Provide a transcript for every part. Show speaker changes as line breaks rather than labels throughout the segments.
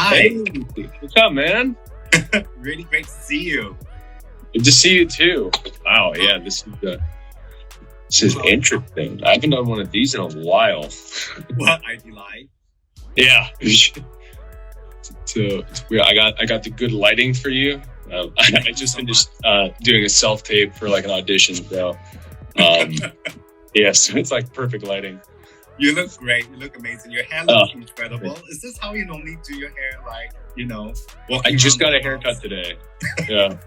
Hi.
Hey, what's up, man?
Really great to see you.
Good to see you too. Wow, yeah, this is interesting. I haven't done one of these in a while.
What I like.
Yeah. So it's weird. I got the good lighting for you. I just finished doing a self tape for like an audition, so yeah, so it's like perfect lighting.
You look great. You look amazing. Your hair looks incredible. Is this how you normally do your hair? Like,
I just got a haircut today. Yeah.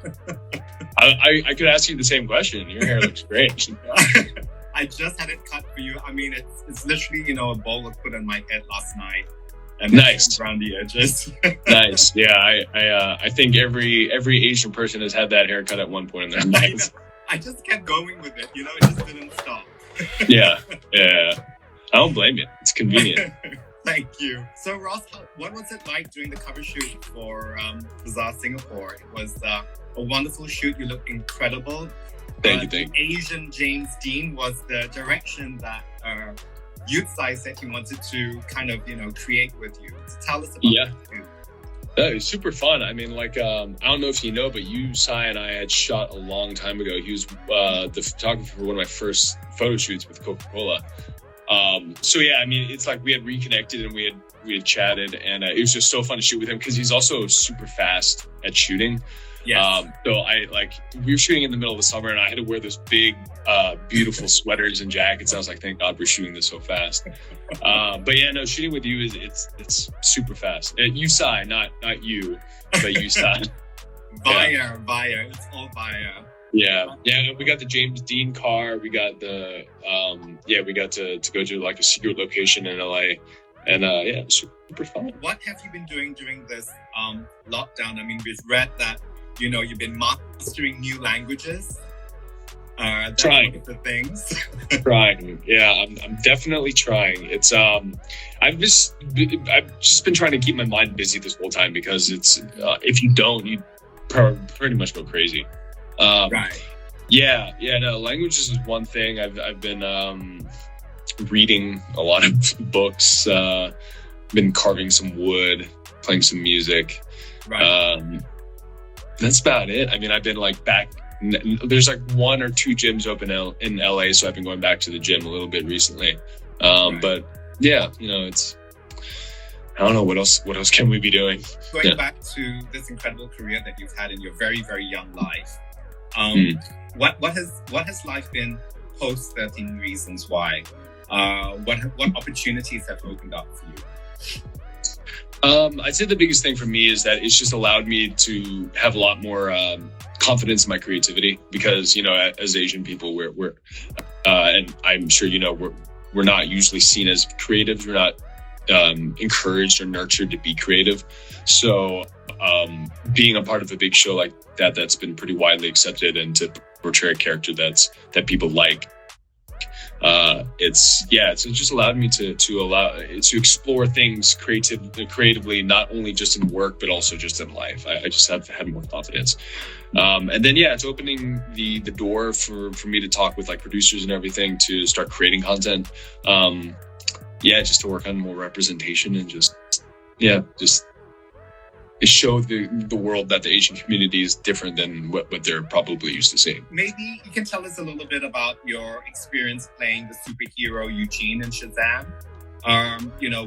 I could ask you the same question. Your hair looks great.
I just had it cut for you. I mean, it's literally, a bowl was put on my head last night. And
nice.
Around the edges.
Nice. Yeah, I think every Asian person has had that haircut at one point in their life.
I just kept going with it. It just didn't stop.
Yeah. I don't blame you. It's convenient.
Thank you. So, Ross, what was it like doing the cover shoot for BAZAAR Singapore? It was a wonderful shoot. You look incredible.
Thank you.
Asian James Dean was the direction that EIC said he wanted to kind of, create with you. So tell us about that too.
It was super fun. I mean, like, I don't know if you know, but Eugene and I had shot a long time ago. He was the photographer for one of my first photo shoots with Coca-Cola. So yeah, I mean, it's like we had reconnected and we had chatted, and it was just so fun to shoot with him because he's also super fast at shooting.
Yes.
So we were shooting in the middle of the summer, and I had to wear those big, beautiful sweaters and jackets. I was like, thank God we're shooting this so fast. But yeah, no, shooting with you it's super fast. EIC, not you, but EIC.
Via. It's all via.
Yeah. We got the James Dean car. We got we got to go to like a secret location in LA, and it was super fun.
What have you been doing during this lockdown? I mean, we've read that you've been mastering new languages.
Trying
the things.
Trying. Yeah, I'm definitely trying. It's I've just been trying to keep my mind busy this whole time because it's if you don't, you pretty much go crazy.
Right.
Yeah. No, languages is one thing. I've been reading a lot of books. Been carving some wood, playing some music.
Right.
That's about it. I mean, I've been like back. There's like one or two gyms open in LA, so I've been going back to the gym a little bit recently.
Right.
But yeah, it's. I don't know what else can we be doing.
Going back to this incredible career that you've had in your very, very young life. What has life been post 13 Reasons Why? What opportunities have opened up for you?
I'd say the biggest thing for me is that it's just allowed me to have a lot more confidence in my creativity because as Asian people we're and I'm sure we're not usually seen as creatives. We're not encouraged or nurtured to be creative. So being a part of a big show like that's been pretty widely accepted, and to portray a character that people like, it's just allowed me to explore things creatively, not only just in work but also just in life. I just have had more confidence, and then it's opening the door for me to talk with like producers and everything to start creating content. Just to work on more representation and just show the world that the Asian community is different than what they're probably used to seeing.
Maybe you can tell us a little bit about your experience playing the superhero Eugene and Shazam.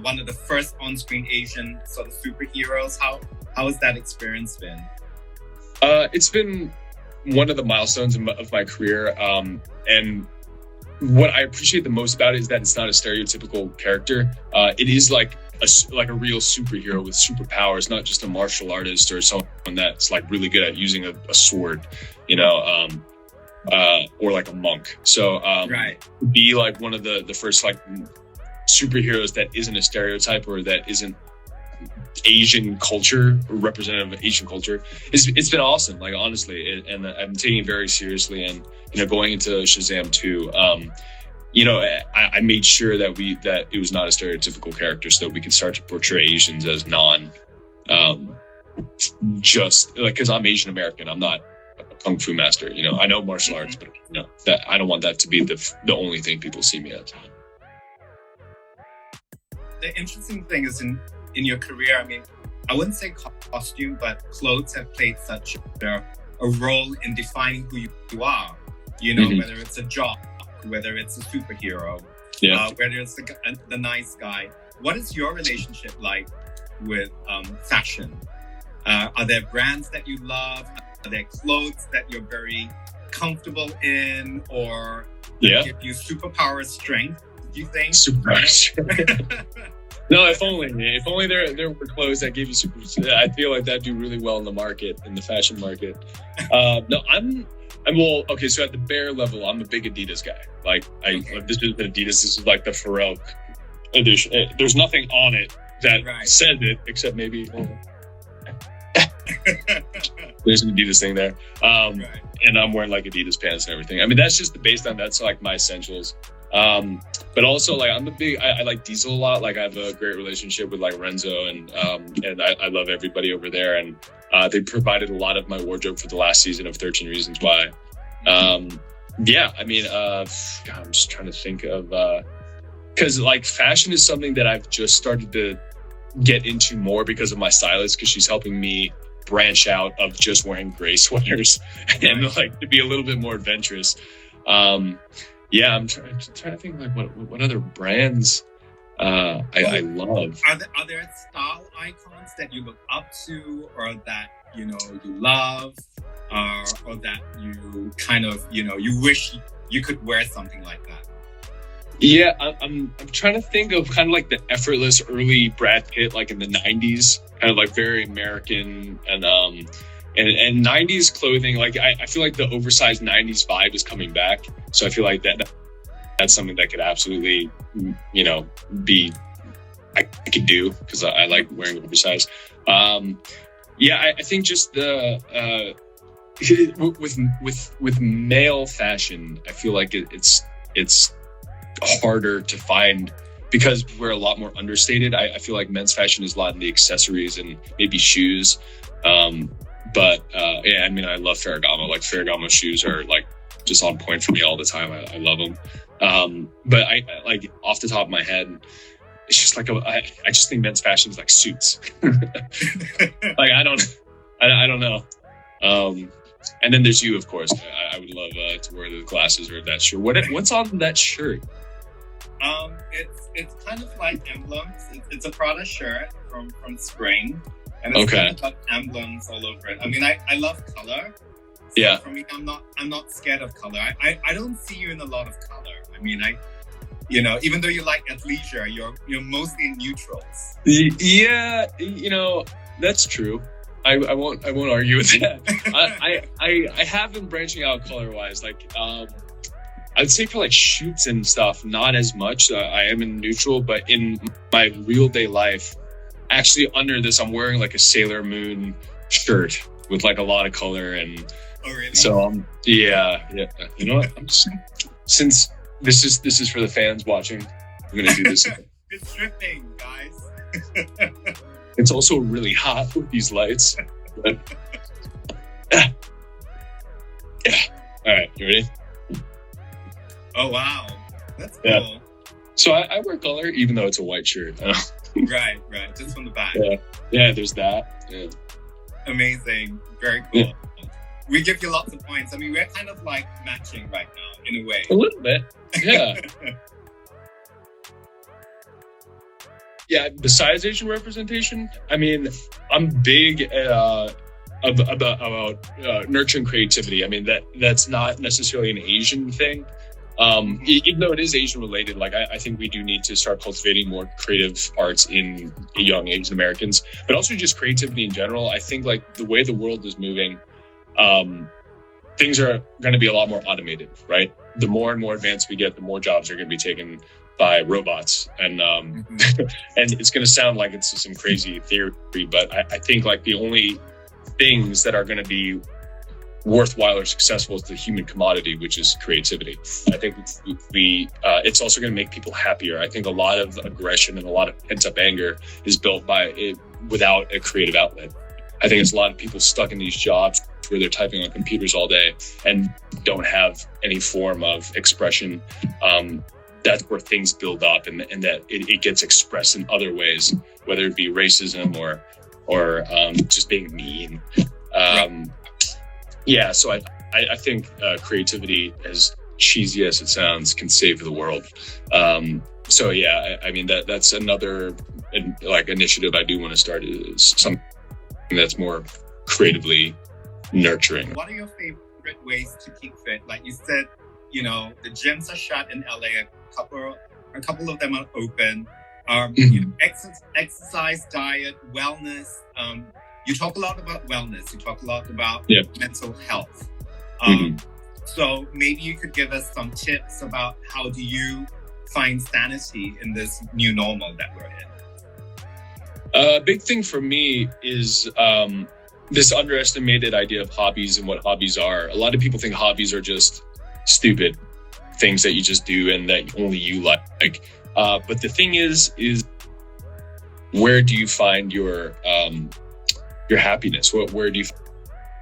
One of the first on-screen Asian sort of superheroes. How has that experience been?
It's been one of the milestones of my career, and what I appreciate the most about it is that it's not a stereotypical character. It is like a real superhero with superpowers, not just a martial artist or someone that's like really good at using a sword, or like a monk. So
right.
Be like one of the first like superheroes that isn't a stereotype or that isn't Asian culture or representative of Asian culture. It's been awesome, like honestly, and I'm taking it very seriously. And going into Shazam 2, I made sure that it was not a stereotypical character, so that we could start to portray Asians as just like, because I'm Asian American, I'm not a kung fu master. I know martial arts, but that I don't want that to be the only thing people see me as.
The interesting thing is in your career, I mean, I wouldn't say costume, but clothes have played such a role in defining who you are. You know, whether it's a jock, whether it's a superhero, whether it's the nice guy. What is your relationship like with fashion? Are there brands that you love? Are there clothes that you're very comfortable in, or give you superpower strength? Do you think?
Superpower strength. No, if only there were clothes that gave you super. I feel like that'd do really well in the market, in the fashion market. No, I'm well. Okay, so at the bare level, I'm a big Adidas guy. Like, this isn't Adidas. This is like the Pharrell edition. There's nothing on it that says it, except maybe there's an Adidas thing there. And I'm wearing like Adidas pants and everything. I mean, that's just that's like my essentials. But also, like, I like Diesel a lot. Like, I have a great relationship with like Renzo, and I love everybody over there. And they provided a lot of my wardrobe for the last season of 13 Reasons Why. Yeah, I mean, God, I'm just trying to think of, because like fashion is something that I've just started to get into more because of my stylist, because she's helping me branch out of just wearing gray sweaters and like to be a little bit more adventurous. Yeah, I'm trying to think like what other brands I love.
Are there style icons that you look up to, or that you love, or that you kind of you wish you could wear something like that?
Yeah, I'm trying to think of kind of like the effortless early Brad Pitt, like in the 90s, kind of like very American and 90s clothing. Like I feel like the oversized 90s vibe is coming back. So I feel like that's something that could absolutely, be, I could do, because I like wearing oversized. Yeah, I think just the, with male fashion, I feel like it's harder to find because we're a lot more understated. I feel like men's fashion is a lot in the accessories and maybe shoes. But yeah, I mean, I love Ferragamo. Like, Ferragamo shoes are like just on point for me all the time. I love them. But I like, off the top of my head, it's just like I just think men's fashion is like suits. Like I don't know. And then there's you, of course. I would love to wear the glasses or that shirt. What's on that shirt?
It's kind of like emblems. It's a Prada shirt from spring. And it's kind of got emblems all over it. I mean, I love color. So
yeah.
For me, I'm not scared of color. I don't see you in a lot of color. I mean, even though you like athleisure, you're mostly in neutrals.
Yeah, that's true. I won't argue with that. I have been branching out color wise. Like, I'd say for like shoots and stuff, not as much. I am in neutral, but in my real day life, actually under this, I'm wearing like a Sailor Moon shirt with like a lot of color. And
really?
So yeah. You know what? Since this is for the fans watching, I'm gonna do this.
It's stripping, guys.
It's also really hot with these lights. But, yeah. All right, you ready?
Oh wow, that's cool.
Yeah. So I wear color even though it's a white shirt.
Right, just from the back.
Yeah, there's that. Yeah.
Amazing, very cool. Yeah. We give you lots of points. I mean, we're kind of like matching right now in a way.
A little bit, yeah. Yeah, besides Asian representation, I mean, I'm big about nurturing creativity. I mean, that's not necessarily an Asian thing. Even though it is Asian related, like I think we do need to start cultivating more creative arts in young Asian Americans, but also just creativity in general. I think like the way the world is moving, things are going to be a lot more automated, right? The more and more advanced we get, the more jobs are going to be taken by robots. And and it's going to sound like it's some crazy theory, but I think like the only things that are going to be worthwhile or successful is the human commodity, which is creativity. I think it's also going to make people happier. I think a lot of aggression and a lot of pent-up anger is built by it without a creative outlet. I think it's a lot of people stuck in these jobs where they're typing on computers all day and don't have any form of expression. That's where things build up and that it gets expressed in other ways, whether it be racism or or just being mean. Yeah, so I think creativity, as cheesy as it sounds, can save the world. So yeah, I mean that's another like initiative I do want to start, is something that's more creatively nurturing.
What are your favorite ways to keep fit? Like you said, you know, the gyms are shut in LA. A couple of them are open. You know, exercise, diet, wellness. You talk a lot about wellness. You talk a lot about mental health. So maybe you could give us some tips about how do you find sanity in this new normal that we're in?
A big thing for me is this underestimated idea of hobbies and what hobbies are. A lot of people think hobbies are just stupid things that you just do and that only you like. But the thing is where do you find your happiness? Where do you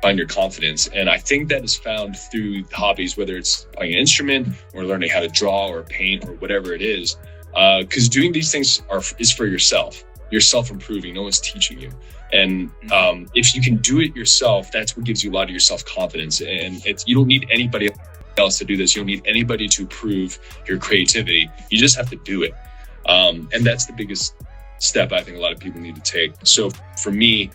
find your confidence? And I think that is found through hobbies, whether it's playing an instrument or learning how to draw or paint or whatever it is. Because doing these things is for yourself. You're self-improving. No one's teaching you. And if you can do it yourself, that's what gives you a lot of your self-confidence. And you don't need anybody else to do this. You don't need anybody to prove your creativity. You just have to do it. And that's the biggest step I think a lot of people need to take. So for me,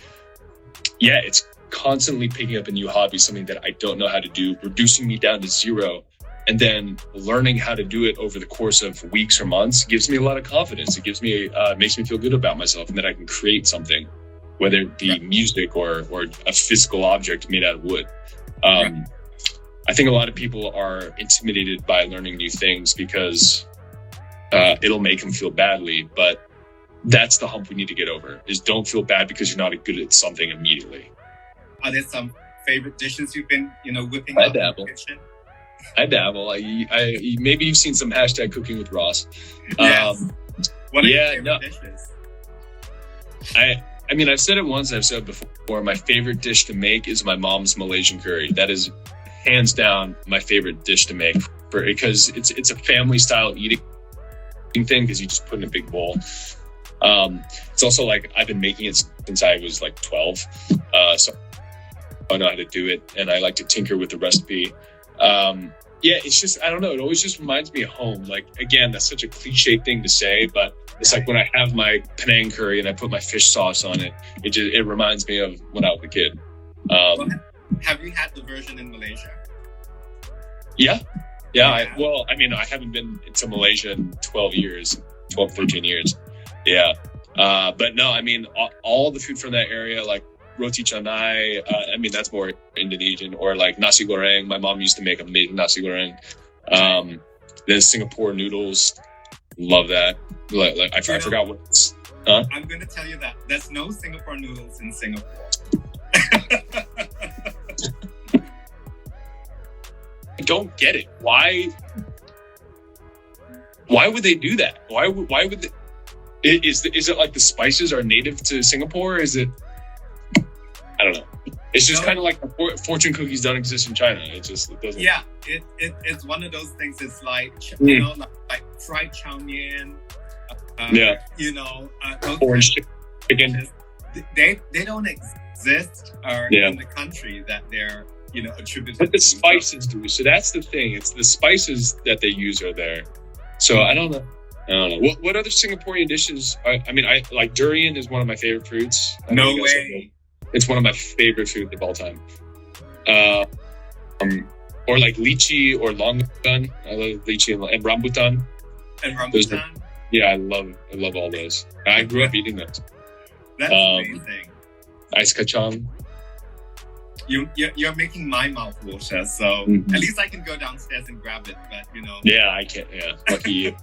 yeah, it's constantly picking up a new hobby, something that I don't know how to do, reducing me down to zero, and then learning how to do it over the course of weeks or months gives me a lot of confidence. It gives me, makes me feel good about myself, and that I can create something, whether it be music or a physical object made out of wood. I think a lot of people are intimidated by learning new things because it'll make them feel badly, but that's the hump we need to get over, is don't feel bad because you're not good at something immediately. Are
there some favorite dishes you've been, whipping up in the kitchen?
I dabble. I maybe you've seen some hashtag cooking with Ross.
Yes. What are your favorite dishes?
I mean, I've said it once, I've said it before. My favorite dish to make is my mom's Malaysian curry. That is hands down my favorite dish to make, because it's a family style eating thing, because you just put in a big bowl. It's also like I've been making it since I was like 12, so I know how to do it, and I like to tinker with the recipe. Yeah, it's just, I don't know, it always just reminds me of home. Like, again, that's such a cliche thing to say, but it's like when I have my Penang curry and I put my fish sauce on it, it reminds me of when I was a kid.
Have you had the version in Malaysia?
Yeah. I haven't been to Malaysia in 13 years. Yeah. But no, I mean, all the food from that area, like roti canai, I mean, that's more Indonesian, or like nasi goreng. My mom used to make amazing nasi goreng. Then Singapore noodles, love that. Like I forgot what it's.
I'm going to tell you that there's no Singapore noodles in Singapore.
I don't get it. Why would they do that? Why would they? Is it like the spices are native to Singapore? Is it? I don't know. It's just kind of like fortune cookies don't exist in China. It doesn't.
Yeah, it's one of those things. It's like like fried chow mein.
Orange chicken.
They don't exist in the country that they're attributed.
But the spices do. So that's the thing. It's the spices that they use are there. So I don't know. What other Singaporean dishes? I mean, I like durian is one of my favorite fruits.
No way.
It's one of my favorite foods of all time. Or like lychee or longan. I love lychee and rambutan.
And rambutan.
I love all those. I grew up eating those.
That's amazing.
Ice kacang.
You're making my mouth water, so at least I can go downstairs and grab it. But
Yeah, I can't. Yeah, lucky you.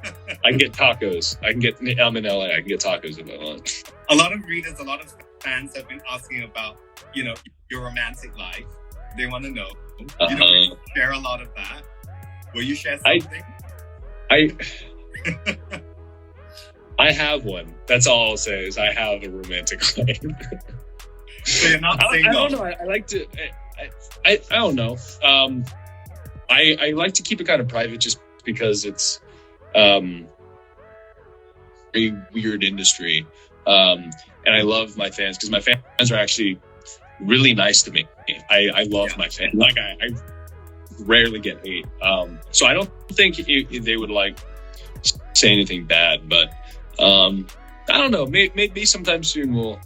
I can get tacos. I'm in LA. I can get tacos if I want.
A lot of readers, a lot of fans have been asking about your romantic life. They want to know. You don't really share a lot of that. Will you share something?
I have one. That's all I'll say is I have a romantic life.
So you're not single?
I don't know. I like to. I don't know. I like to keep it kind of private, just because it's a weird industry. And I love my fans because my fans are actually really nice to me. I love my fans. Like I rarely get hate. So I don't think they would like say anything bad, but I don't know. Maybe sometime soon we'll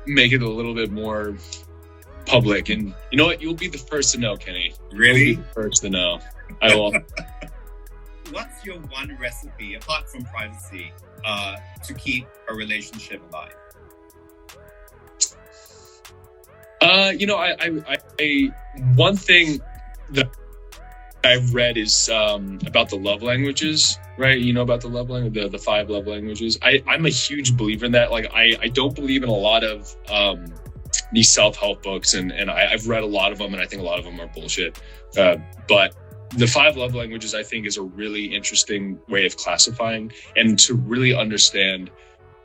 make it a little bit more public. And you know what? You'll be the first to know, Kenny.
Really?
You'll be the first to know. I will.
What's your one recipe, apart from privacy, to keep a relationship alive? I one thing that I've read is about the love languages, right? You know about the love language, the 5 love languages. I'm a huge believer in that. Like I don't believe in a lot of these self-help books, and I've read a lot of them, and I think a lot of them are bullshit. But the 5 love languages, I think, is a really interesting way of classifying and to really understand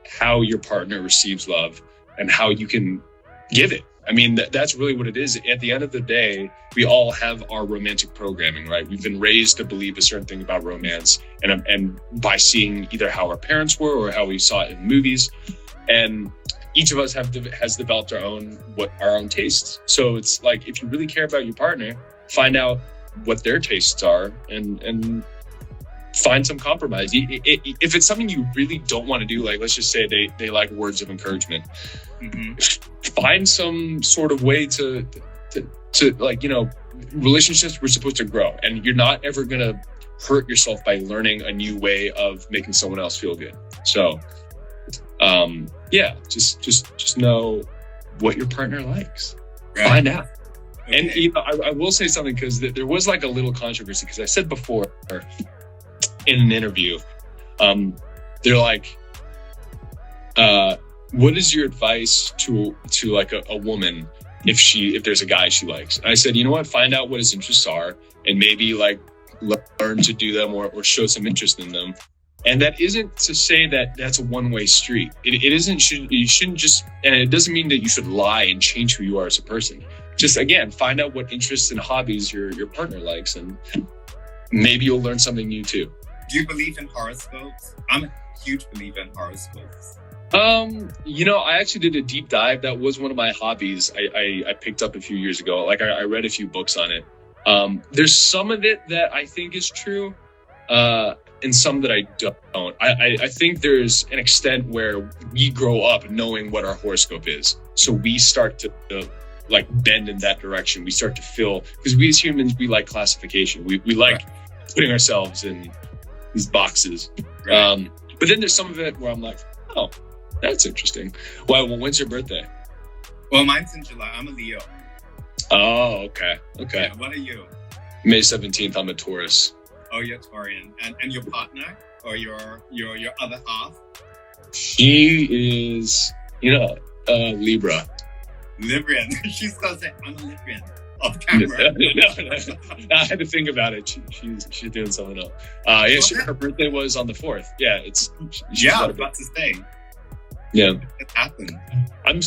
how your partner receives love and how you can give it. I mean, that's really what it is. At the end of the day, we all have our romantic programming, right? We've been raised to believe a certain thing about romance, and by seeing either how our parents were or how we saw it in movies, and each of us has developed our own tastes. So it's like, if you really care about your partner, find out what their tastes are and find some compromise. If it's something you really don't want to do, like let's just say they like words of encouragement, find some sort of way to like, you know, relationships were supposed to grow, and you're not ever gonna hurt yourself by learning a new way of making someone else feel good. So just know what your partner likes. Right. Find out. Okay. And you know, I will say something, because there was like a little controversy, because I said before in an interview, they're like, what is your advice to like a woman if there's a guy she likes? And I said, you know what, find out what his interests are, and maybe like learn to do them or show some interest in them. And that isn't to say that that's a one-way street. It isn't. You shouldn't just, and it doesn't mean that you should lie and change who you are as a person. Just, again, find out what interests and hobbies your partner likes, and maybe you'll learn something new too. Do you believe in horoscopes? I'm a huge believer in horoscopes.
You know, I actually did a deep dive. That was one of my hobbies I picked up a few years ago. Like I read a few books on it. There's some of it that I think is true, and some that I don't. I think there's an extent where we grow up knowing what our horoscope is. So we start to like bend in that direction. We start to feel, because we as humans, we like classification. We like putting ourselves in these boxes. Right. But then there's some of it where I'm like, oh, that's interesting. Well, when's your birthday?
Well, mine's in July. I'm a Leo.
Oh, okay.
Yeah, what are you?
May 17th. I'm a Taurus.
Oh, you're Taurian. And your partner, or your other half?
She is, Libra.
Librian. She's gonna say, I'm a Librian. Off camera.
No. I had to think about it. She's doing something else. Her birthday was on the 4th. Yeah, I was
about to say.
Yeah.
It happened.
I'm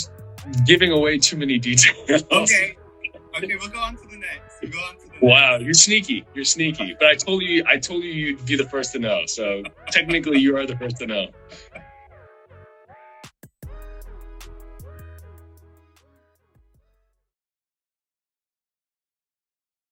giving away too many details.
Okay, we'll go on to the next.
Wow, you're sneaky. But I told you you'd be the first to know. So technically you are the first to know.